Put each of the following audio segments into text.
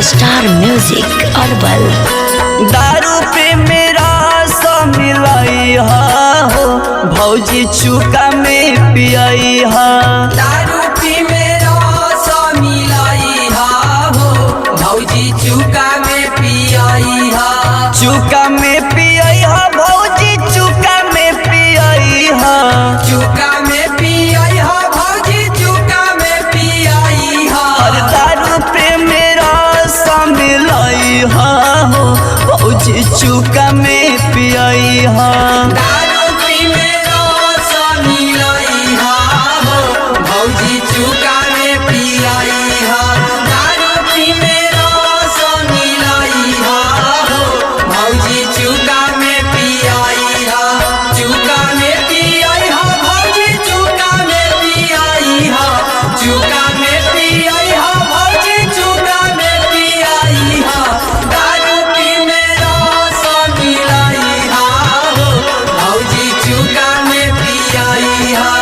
Star music herbal. दारू पे मेरा सा मिलाई हो भौजी चुका में पियाई हा। दारू पे मेरा सा मिलाई हो भौजी चुका में पियाई हा। चुका में पियाई हा भौजी चुका में पियाई हा। चुका में पियाई हा भौजी चुका में पियाई हा। और दारू पे मेरा सा मिलाई हो भौजी चुका में पियाई हा। दारू पे मेरा सा मिलाई हो भौजी चुका में पियाई हा। दारू पे मेरा सा मिलाई हो भौजी चुका में पियाई हा। चुका में पियाई हा भौजी चुका में पियाई हा। चुका में पियाई हा भौजी चुका में पियाई हा। दारू पे मेरा सा मिलाई हो भौजी चुका में पियाई हा।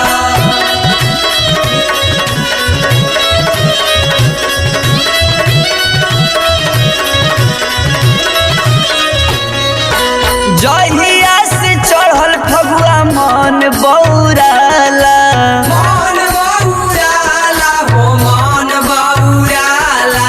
जहिया से चढ़ल फगुआ मन बौराला। मन बौराला हो मन बौराला।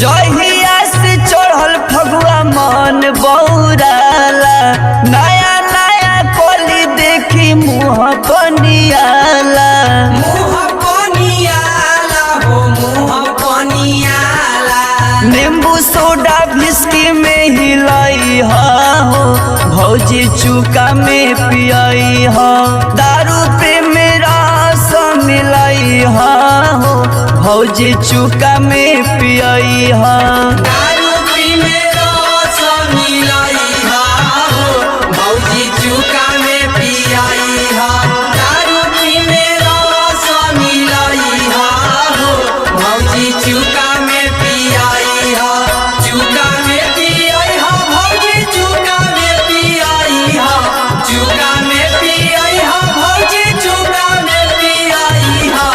जहिया से चढ़ल फगुआ मन बौराला। नया नया कोली देखी मुँह पनियाला। मुँह पनियाला हो मुँह पनियाला। नींबू सोडा विस्की में हिलाई हो भौजी चुका में पियाई हो। दारू पे मेरा सा मिलाई हो भौजी चुका में पियाई हो। दारू पे मेरा सा मिलाई हो भौजी चुका में पियाई हा। दारू पे मेरा सा मिलाई हो भौजी चुका में पियाई हा। चुका में पियाई हा भौजी चुका में पियाई हा। चुका में पियाई हा भौजी चुका में पियाई हा।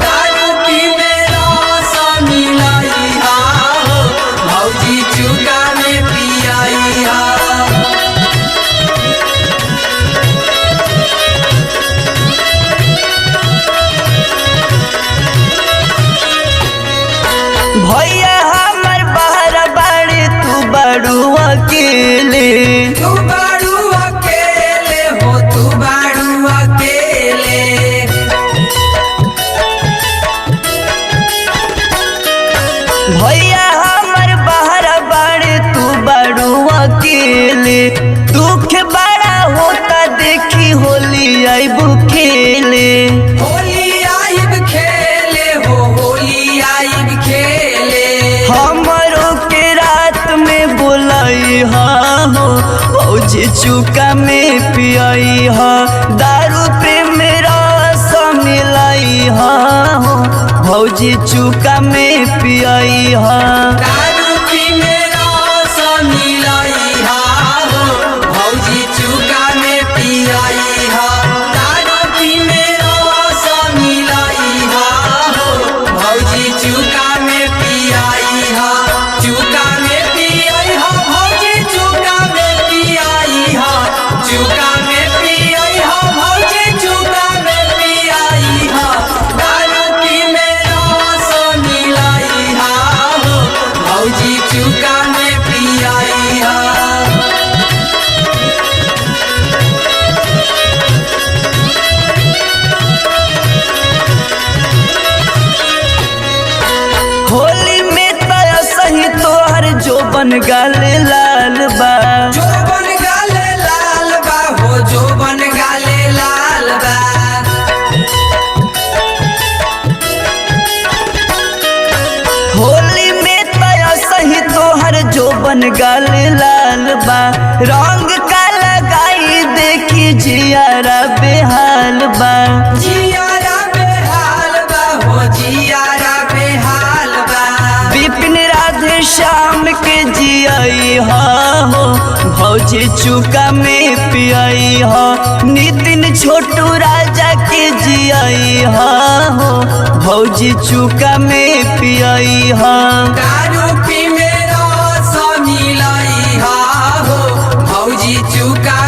दारू पे मेरा सा मिलाई हो भौजी चुका में पियाई हा। भैया हमर बाहर बाड़ी तू बड़ू अकेले। तू बाड़ू अकेले हो तू बाड़ू अकेले। भैया हमर बाहर बाड़ी तू बड़ू अकेले। दुख बड़ा होता देखी होली आइबू खेले। होली आइब खेले हो होली आइब खेले। हमरों के रात में बुलाई हो भौजी चुका में पियाई हो। दारू पे मेरा सा मिलाई हो भौजी चुका में पियाई हो। दारू पे मेरा सा मिलाई हो भौजी चुका में पियाई हा। दारू पे मेरा सा मिलाई हो भौजी चुका में पियाई हा। चुका में पियाई हा भौजी चुका में पियाई हा। चुका में पियाई हा भौजी चुका में पियाई हा। दारू पे मेरा सा मिलाई हो भौजी चुका में पियाई हा। होली में तया सही तोहर जो बन गाले लाल बा। जो बन गाले लाल बा हो जो बन गाले लाल बा। होली में तया सही तोहर जो बन गाले लाल बा। रंग का लगाई देखी जियारा बेहाल बा। जियारा बेहाल बा हो जियारा बेहाल बा। विपिन राधे श्याम के जियाई हो भौजी चुका में पियाई हो। नितिन छोटू राजा के जी पियाई हा हो भौजी चुका में पियाई हा। दारू पी में रस मिलाई हा हो भौजी चुका